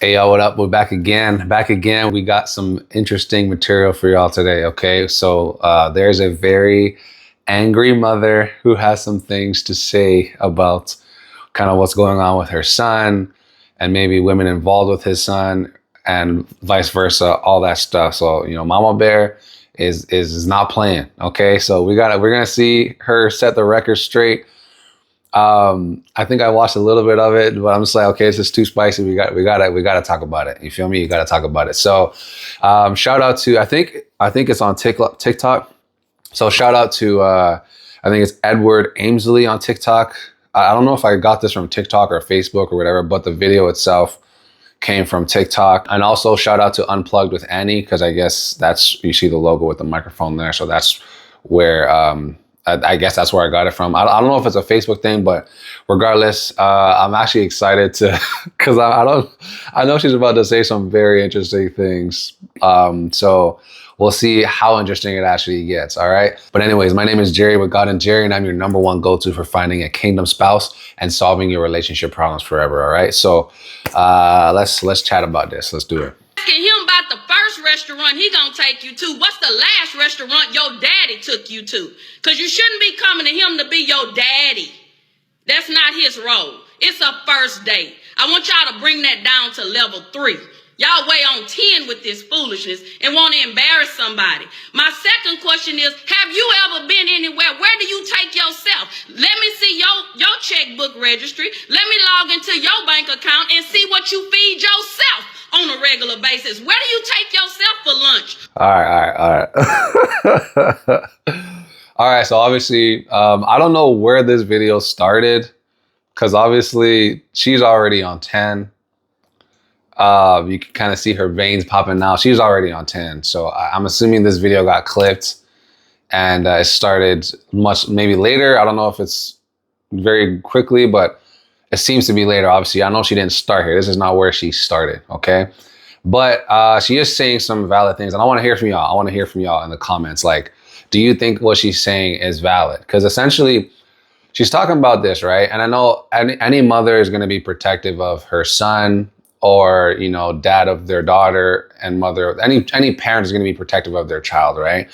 Hey, yo, what up? We're back again. Back again. We got some interesting material for y'all today, okay? So there's a very angry mother who has some things to say about kind of what's going on with her son and maybe women involved with his son and vice versa, all that stuff. So, Mama Bear is not playing, okay? So we're gonna see her set the record straight. I think I watched a little bit of it, but I'm just like, okay, this is too spicy. We gotta talk about it. You feel me? You gotta talk about it. So, shout out to I think it's on TikTok. So shout out to I think it's Edward Aimsley on TikTok. I don't know if I got this from TikTok or Facebook or whatever, but the video itself came from TikTok. And also shout out to Unplugged with Anni, because I guess you see the logo with the microphone there. So that's where I guess that's where I got it from. I don't know if it's a Facebook thing, but regardless, I'm actually excited to, because I know she's about to say some very interesting things. So we'll see how interesting it actually gets. All right. But anyways, my name is Jerry with God and Jerry, and I'm your number one go-to for finding a kingdom spouse and solving your relationship problems forever. All right. So let's chat about this. Let's do it. Asking him about the first restaurant he gonna take you to. What's the last restaurant your daddy took you to? Because you shouldn't be coming to him to be your daddy. That's not his role. It's a first date. I want y'all to bring that down to level 3. Y'all way on 10 with this foolishness and want to embarrass somebody. My second question is, have you ever been anywhere? Where do you take yourself? Let me see your checkbook registry. Let me log into your bank account and see what you feed yourself on a regular basis. Where do you take yourself for lunch? All right. All right. So obviously, I don't know where this video started, because obviously she's already on 10. You can kind of see her veins popping out. She's already on 10. So I'm assuming this video got clipped and it started maybe later. I don't know if it's very quickly, but it seems to be later. Obviously, I know she didn't start here. This is not where she started, okay? But she is saying some valid things, and I want to hear from y'all. I want to hear from y'all in the comments. Like, do you think what she's saying is valid? Because essentially, she's talking about this, right? And I know any mother is going to be protective of her son, or dad of their daughter, and mother. Any parent is going to be protective of their child, right?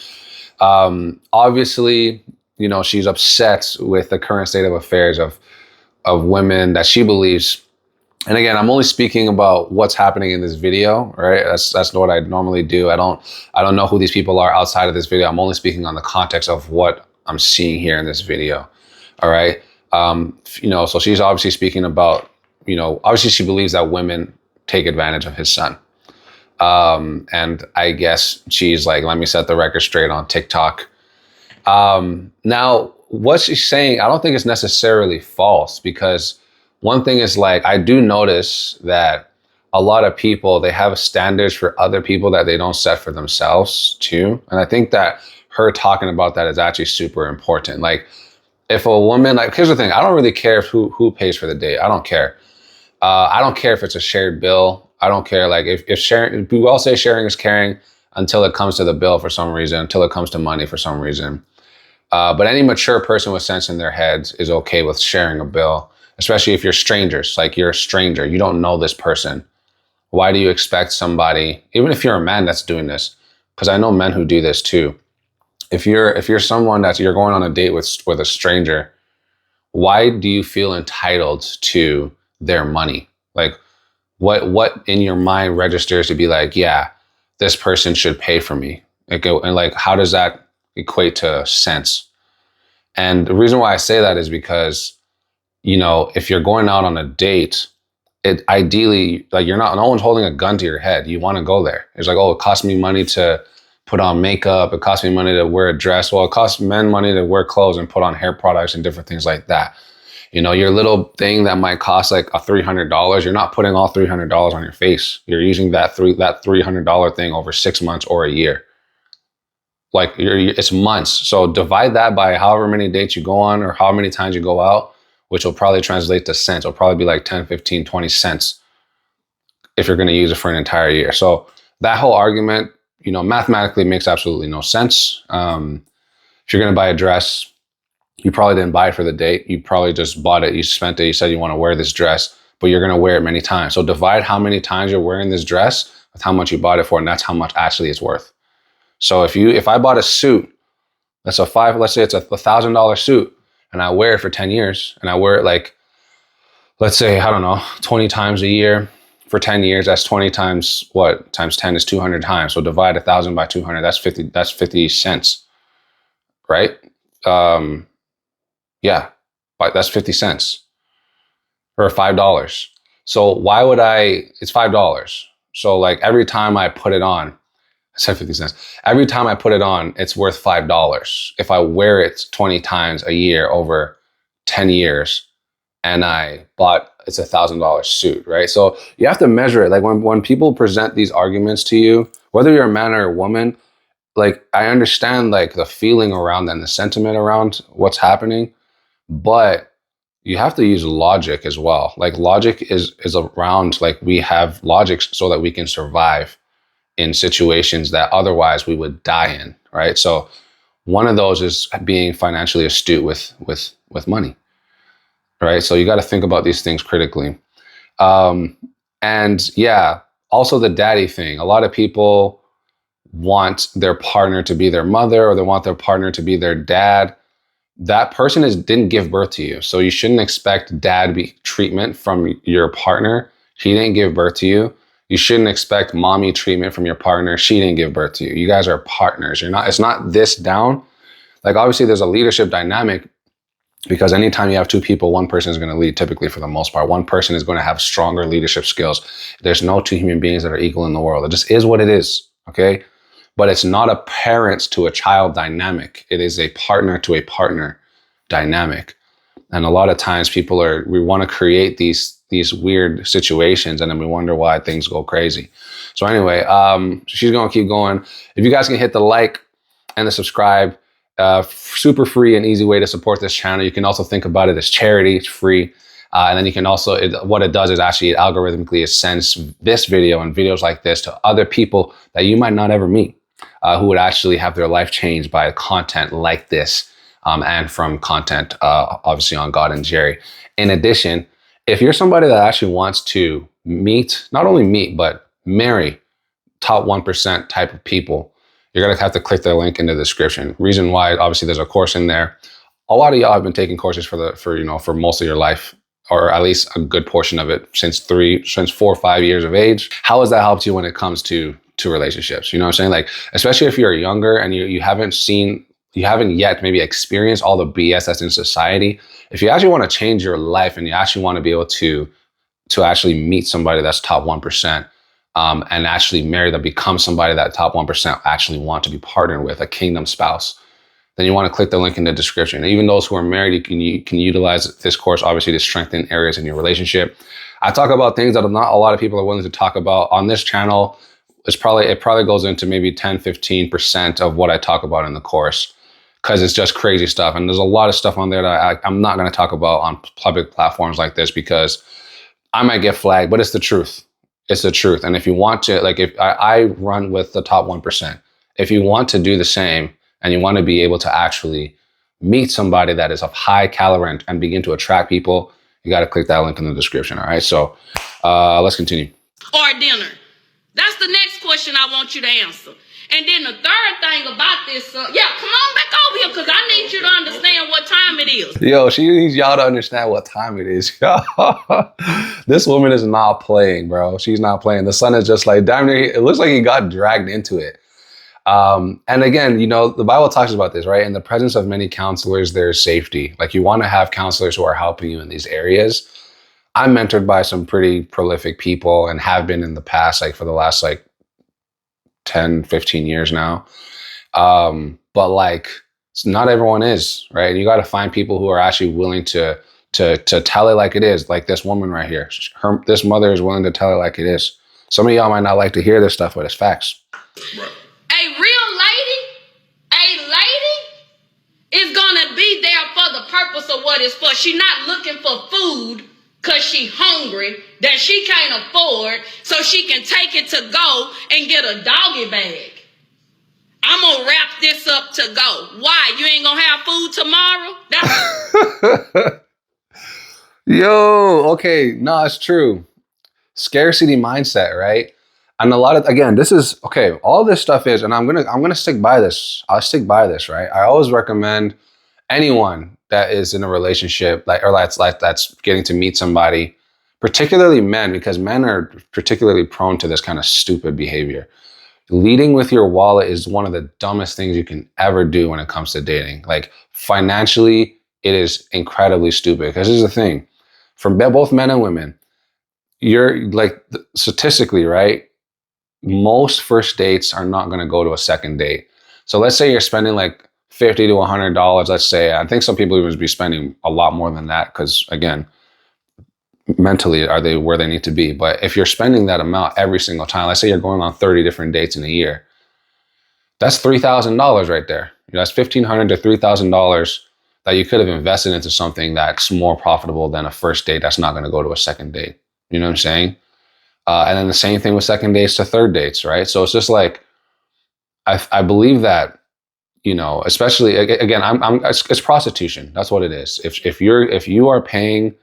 Obviously, she's upset with the current state of affairs of women that she believes. And again, I'm only speaking about what's happening in this video, right? That's what I normally do. I don't know who these people are outside of this video. I'm only speaking on the context of what I'm seeing here in this video. All right. So she's obviously speaking about, obviously she believes that women take advantage of his son. And I guess she's like, let me set the record straight on TikTok. Now, what she's saying, I don't think it's necessarily false, because one thing is, like, I do notice that a lot of people, they have standards for other people that they don't set for themselves too. And I think that her talking about that is actually super important. Like, if a woman, like, here's the thing, I don't really care who pays for the date. I don't care. I don't care if it's a shared bill. I don't care. Like, if sharing, we all say sharing is caring until it comes to the bill for some reason, until it comes to money for some reason. But any mature person with sense in their heads is okay with sharing a bill, especially if you're strangers. Like, you're a stranger, you don't know this person. Why do you expect somebody, even if you're a man that's doing this, because I know men who do this too. If you're someone you're going on a date with a stranger, why do you feel entitled to their money? Like, what in your mind registers to be like, yeah, this person should pay for me? And like, how does that equate to sense? And the reason why I say that is because, if you're going out on a date, it ideally, like, no one's holding a gun to your head. You want to go there. It's like, oh, it costs me money to put on makeup. It costs me money to wear a dress. Well, it costs men money to wear clothes and put on hair products and different things like that. Your little thing that might cost like $300, you're not putting all $300 on your face. You're using that $300 thing over 6 months or a year. Like, it's months. So divide that by however many dates you go on or how many times you go out, which will probably translate to cents. It'll probably be like 10, 15, 20 cents if you're going to use it for an entire year. So that whole argument, mathematically makes absolutely no sense. If you're going to buy a dress, you probably didn't buy it for the date. You probably just bought it. You spent it. You said you want to wear this dress, but you're going to wear it many times. So divide how many times you're wearing this dress with how much you bought it for, and that's how much actually it's worth. So if I bought a suit, let's say it's a $1,000 suit, and I wear it for 10 years, and I wear it like, let's say, I don't know, 20 times a year for 10 years, that's 20 times what? Times 10 is 200 times. So divide 1,000 by 200, that's 50 cents, right? Yeah, but that's 50 cents or $5. So why would it's $5. So like every time I put it on, I said 50 cents. Every time I put it on, it's worth $5. If I wear it 20 times a year over 10 years, and it's $1,000 suit, right? So you have to measure it. Like when people present these arguments to you, whether you're a man or a woman, like I understand like the feeling around that and the sentiment around what's happening, but you have to use logic as well. Like logic is around, like we have logic so that we can survive in situations that otherwise we would die in, right? So one of those is being financially astute with money, right? So you got to think about these things critically. And yeah, also the daddy thing. A lot of people want their partner to be their mother, or they want their partner to be their dad. That person didn't give birth to you. So you shouldn't expect dad treatment from your partner. He didn't give birth to you. You shouldn't expect mommy treatment from your partner. She didn't give birth to you. You guys are partners. It's not this down. Like obviously there's a leadership dynamic, because anytime you have two people, one person is going to lead, typically for the most part. One person is going to have stronger leadership skills. There's no two human beings that are equal in the world. It just is what it is, okay? But it's not a parent to a child dynamic. It is a partner to a partner dynamic. And a lot of times we want to create these weird situations, and then we wonder why things go crazy. So anyway, she's going to keep going. If you guys can hit the like and the subscribe, super free and easy way to support this channel. You can also think about it as charity. It's free. And then you can also, what it does is actually it algorithmically sends this video and videos like this to other people that you might not ever meet, who would actually have their life changed by content like this, and from content, obviously on God and Jerry. In addition, if you're somebody that actually wants to not only meet, but marry top 1% type of people, you're going to have to click the link in the description. Reason why, obviously there's a course in there. A lot of y'all have been taking courses for most of your life, or at least a good portion of it since 4 or 5 years of age. How has that helped you when it comes to relationships? You know what I'm saying? Like, especially if you're younger and you haven't yet maybe experienced all the BS that's in society. If you actually want to change your life and you actually want to be able to actually meet somebody that's top 1%, and actually marry them, become somebody that top 1% actually want to be partnered with, a kingdom spouse, then you want to click the link in the description. And even those who are married, you can utilize this course, obviously, to strengthen areas in your relationship. I talk about things that not a lot of people are willing to talk about on this channel. It probably goes into maybe 10-15% of what I talk about in the course, because it's just crazy stuff. And there's a lot of stuff on there that I'm not going to talk about on public platforms like this, because I might get flagged, but it's the truth. It's the truth. And if you want to, like, if I run with the top 1%, if you want to do the same and you want to be able to actually meet somebody that is of high caliber and begin to attract people, you got to click that link in the description. All right. So let's continue. Or dinner. That's the next question I want you to answer. And then the third thing about this, come on back over here, because I need you to understand what time it is. Yo, she needs y'all to understand what time it is. This woman is not playing, bro. She's not playing. The son is just like, damn near, it looks like he got dragged into it. And again, the Bible talks about this, right? In the presence of many counselors, there's safety. Like, you want to have counselors who are helping you in these areas. I'm mentored by some pretty prolific people and have been in the past, like for the last 10, 15 years now. But like, not everyone is, right? You got to find people who are actually willing to tell it like it is. Like this woman right here, this mother is willing to tell it like it is. Some of y'all might not like to hear this stuff, but it's facts. Right. A real lady is gonna be there for the purpose of what it's for. She's not looking for food because she hungry that she can't afford, so she can take it to go and get a doggy bag. I'm gonna wrap this up to go. Why? You ain't gonna have food tomorrow? Yo, okay, no, it's true. Scarcity mindset, right? And a lot of, again, this is okay, all this stuff is, and I'm gonna stick by this. I'll stick by this, right? I always recommend anyone that is in a relationship, like, or that's getting to meet somebody, particularly men, because men are particularly prone to this kind of stupid behavior. Leading with your wallet is one of the dumbest things you can ever do when it comes to dating. Like, financially, it is incredibly stupid. Because here's the thing, for both men and women, you're like, statistically, right? Most first dates are not going to go to a second date. So let's say you're spending like $50 to $100. Let's say, I think some people even be spending a lot more than that because, again, mentally, are they where they need to be? But if you're spending that amount every single time, let's say you're going on 30 different dates in a year, that's $3,000 right there. That's $1,500 to $3,000 that you could have invested into something that's more profitable than a first date that's not going to go to a second date. You know what I'm saying? And then the same thing with second dates to third dates, right? So it's just like, I believe that, you know, especially again, it's prostitution. That's what it is. If you are paying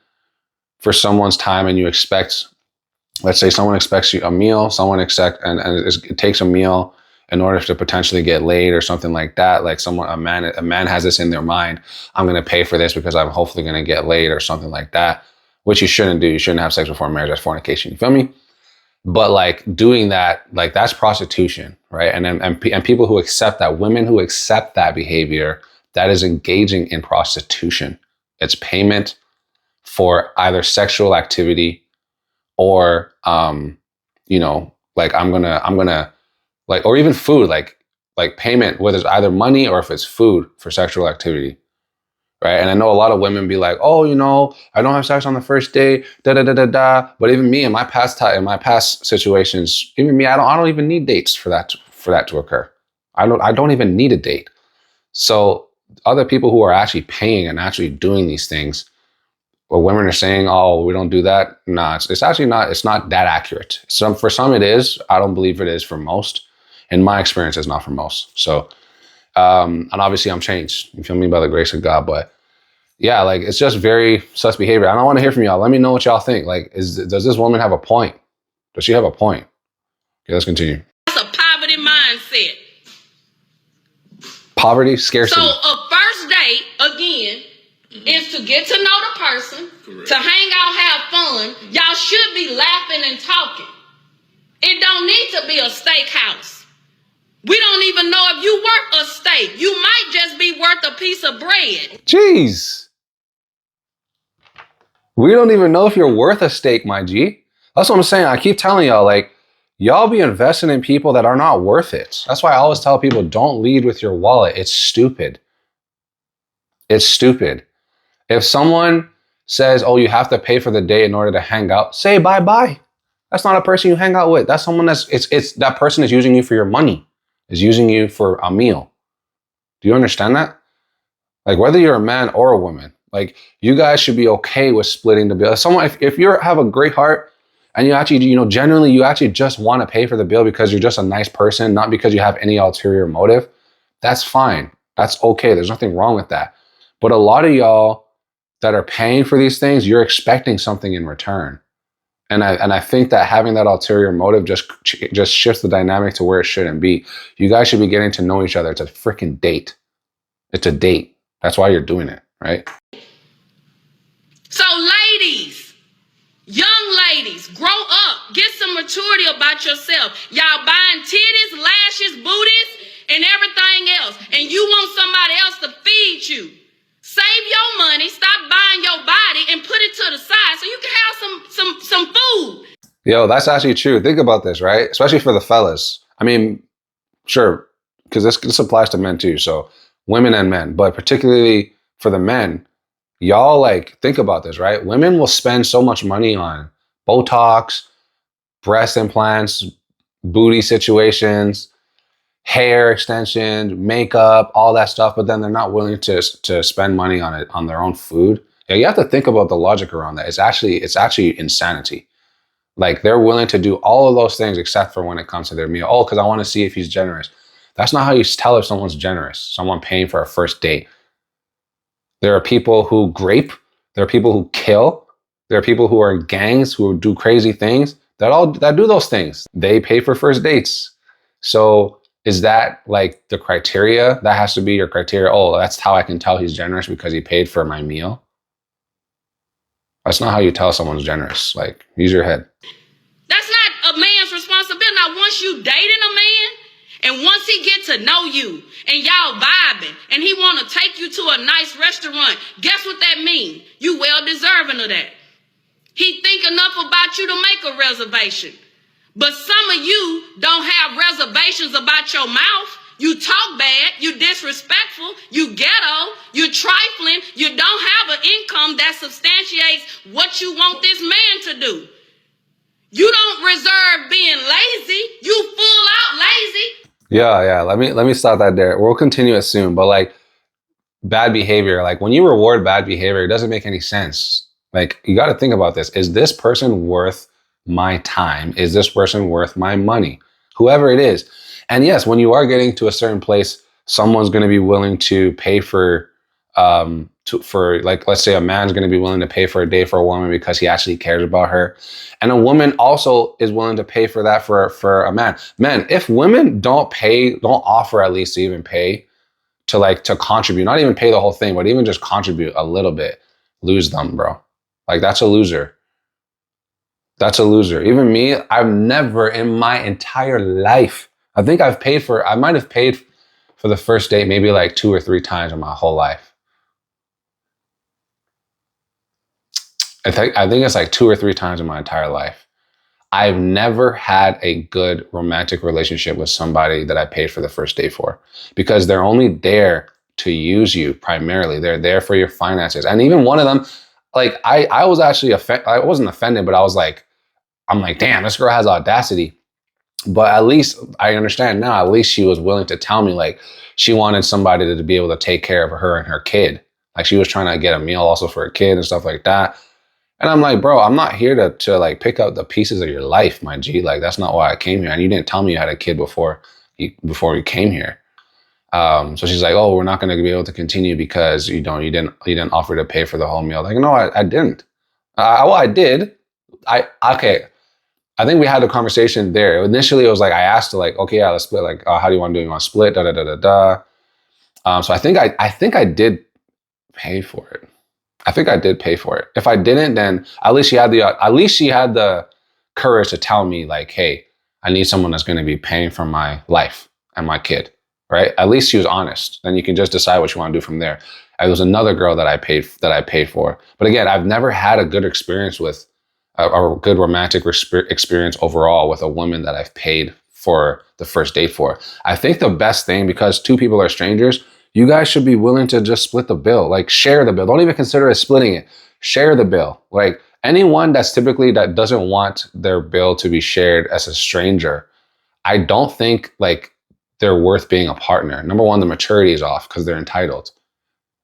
for someone's time and you expect, let's say someone expects you a meal, it takes a meal in order to potentially get laid or something like that. Like a man has this in their mind. I'm going to pay for this because I'm hopefully going to get laid or something like that, which you shouldn't do. You shouldn't have sex before marriage. That's fornication. You feel me? But like doing that, like that's prostitution, right? And people who accept that, women who accept that behavior, that is engaging in prostitution. It's payment for either sexual activity or, you know, like I'm gonna like, or even food, like payment, whether it's either money or if it's food for sexual activity. Right. And I know a lot of women be like, oh, you know, I don't have sex on the first day, da da da da da. But even me in my past situations, even me, I don't even need dates for that to occur. I don't even need a date. So other people who are actually paying and actually doing these things, well, women are saying, oh, we don't do that. Nah, it's actually not, it's not that accurate. For some it is. I don't believe it is for most. In my experience, it's not for most. So, and obviously I'm changed. You feel me? By the grace of God. But yeah, like it's just very sus behavior. I don't want to hear from y'all. Let me know what y'all think. Like, does this woman have a point? Does she have a point? Okay, let's continue. That's a poverty mindset. Poverty, scarcity. So a first date, again, is to get to know the person, correct, to hang out, have fun. Y'all should be laughing and talking. It don't need to be a steakhouse. We don't even know if you worth a steak. You might just be worth a piece of bread. Jeez. We don't even know if you're worth a steak, my G. That's what I'm saying. I keep telling y'all, like, y'all be investing in people that are not worth it. That's why I always tell people, don't lead with your wallet. It's stupid. It's stupid. If someone says, oh, you have to pay for the day in order to hang out, say bye-bye. That's not a person you hang out with. That's someone that person is using you for your money, is using you for a meal. Do you understand that? Like, whether you're a man or a woman, like, you guys should be okay with splitting the bill. If you have a great heart and you actually, you know, genuinely, you actually just want to pay for the bill because you're just a nice person, not because you have any ulterior motive, that's fine. That's okay. There's nothing wrong with that. But a lot of y'all that are paying for these things, you're expecting something in return. And I think that having that ulterior motive just shifts the dynamic to where it shouldn't be. You guys should be getting to know each other. It's a freaking date. It's a date. That's why you're doing it, right? So ladies, young ladies, grow up. Get some maturity about yourself. Y'all buying titties, lashes, booties, and everything else. And you want somebody else to feed you. Save your money, stop buying your body, and put it to the side so you can have some food. Yo, that's actually true. Think about this, right? Especially for the fellas. I mean, sure, because this applies to men too. So women and men, but particularly for the men, y'all, like, think about this, right? Women will spend so much money on Botox, breast implants, booty situations, hair extension, makeup, all that stuff, but then they're not willing to spend money on it, on their own food. Yeah, you have to think about the logic around that. It's actually insanity. Like, they're willing to do all of those things except for when it comes to their meal. Oh, because I want to see if he's generous. That's not how you tell if someone's generous. Someone paying for a first date. There are people who grape. There are people who kill. There are people who are in gangs who do crazy things that do those things. They pay for first dates. So is that like the criteria? That has to be your criteria. Oh, that's how I can tell he's generous because he paid for my meal. That's not how you tell someone's generous. Like, use your head. That's not a man's responsibility. Now, once you dating a man, and once he get to know you, and y'all vibing, and he want to take you to a nice restaurant, guess what that means? You well deserving of that. He think enough about you to make a reservation. But some of you don't have reservations about your mouth. You talk bad, you disrespectful, you ghetto, you trifling, you don't have an income that substantiates what you want this man to do. You don't reserve being lazy. You full out lazy. Yeah. Let me stop that there. We'll continue it soon. But like bad behavior, like when you reward bad behavior, it doesn't make any sense. Like you got to think about this. Is this person worth my time? Is this person worth my money? Whoever it is. And yes, when you are getting to a certain place, someone's going to be willing to pay for like, let's say a man's going to be willing to pay for a day for a woman because he actually cares about her. And a woman also is willing to pay for that for a man. Men, if women don't offer at least to even pay to contribute, not even pay the whole thing, but even just contribute a little bit, lose them, bro. Like that's a loser. That's a loser. Even me, I've never in my entire life, I might have paid for the first date maybe like 2 or 3 times in my whole life. I think it's like 2 or 3 times in my entire life. I've never had a good romantic relationship with somebody that I paid for the first date for, because they're only there to use you primarily. They're there for your finances. And even one of them, like I was actually I wasn't offended, but I'm like, damn, this girl has audacity. But at least I understand now, at least she was willing to tell me like she wanted somebody to be able to take care of her and her kid. Like she was trying to get a meal also for her kid and stuff like that. And I'm like, bro, I'm not here to like pick up the pieces of your life, my G. Like that's not why I came here. And you didn't tell me you had a kid before you came here. So she's like, oh, we're not going to be able to continue because you didn't offer to pay for the whole meal. Like, no, I didn't. Well, I did. Okay. I think we had a conversation there. Initially, it was like I asked her, like, okay, yeah, let's split. Like, how do you want to do it? You want to split? Da da da da da. So I think I did pay for it. I think I did pay for it. If I didn't, then at least she had the courage to tell me, like, hey, I need someone that's going to be paying for my life and my kid, right? At least she was honest. Then you can just decide what you want to do from there. And there was another girl that I paid for. But again, I've never had a good experience with a good romantic experience overall with a woman that I've paid for the first date for. I think the best thing, because 2 people are strangers, you guys should be willing to just split the bill, like share the bill. Don't even consider it splitting it. Share the bill. Like anyone that doesn't want their bill to be shared as a stranger, I don't think like they're worth being a partner. Number one, the maturity is off because they're entitled.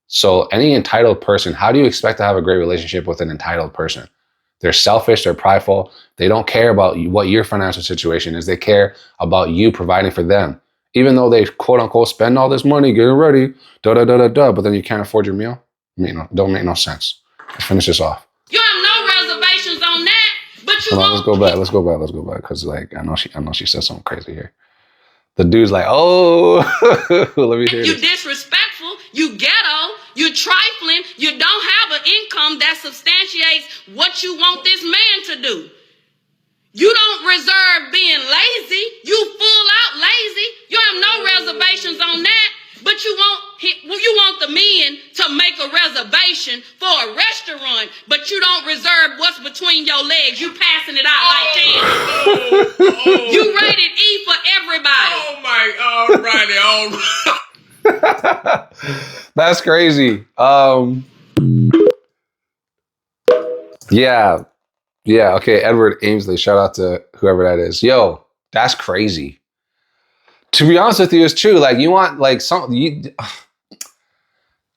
So any entitled person, how do you expect to have a great relationship with an entitled person? They're selfish, they're prideful. They don't care about what your financial situation is. They care about you providing for them. Even though they quote unquote spend all this money getting ready, but then you can't afford your meal. Don't make no sense. Let's finish this off. You have no reservations on that, but you Hold on, let's go back. Because like I know she said something crazy here. The dude's like, oh, let me hear you this. disrespectful, you ghetto, you trifling, you don't have an income that substantiates what you want this man to do. You don't reserve being lazy. You full out lazy. You have no reservations on that. But you want the men to make a reservation for a restaurant, but you don't reserve what's between your legs. You passing it out like that. You rated E for everybody. Oh my, alrighty. That's crazy. Yeah, okay, Edward Aimsley, shout out to whoever that is. Yo, that's crazy. To be honest with you, it's true. Like you want like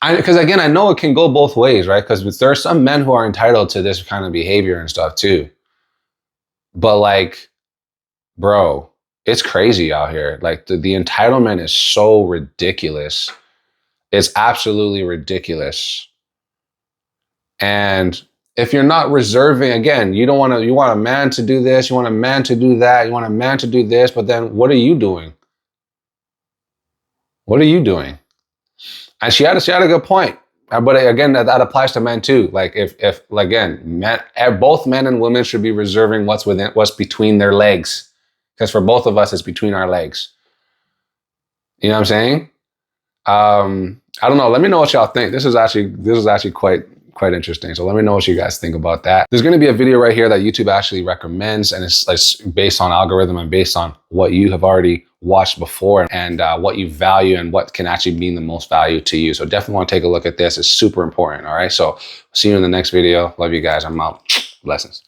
because again, I know it can go both ways, right? Because there are some men who are entitled to this kind of behavior and stuff too. But like, bro, it's crazy out here. Like the entitlement is so ridiculous. It's absolutely ridiculous. And if you're not reserving, again, you want a man to do this, you want a man to do that, you want a man to do this, but then what are you doing? What are you doing? And she had a good point. But again, that applies to men too. Like if again, both men and women should be reserving what's between their legs. Because for both of us, it's between our legs. You know what I'm saying? I don't know. Let me know what y'all think. This is actually quite interesting. So let me know what you guys think about that. There's going to be a video right here that YouTube actually recommends, and it's based on algorithm and based on what you have already watched before and what you value and what can actually mean the most value to you. So definitely want to take a look at this. It's super important. All right. So see you in the next video. Love you guys. I'm out. Blessings.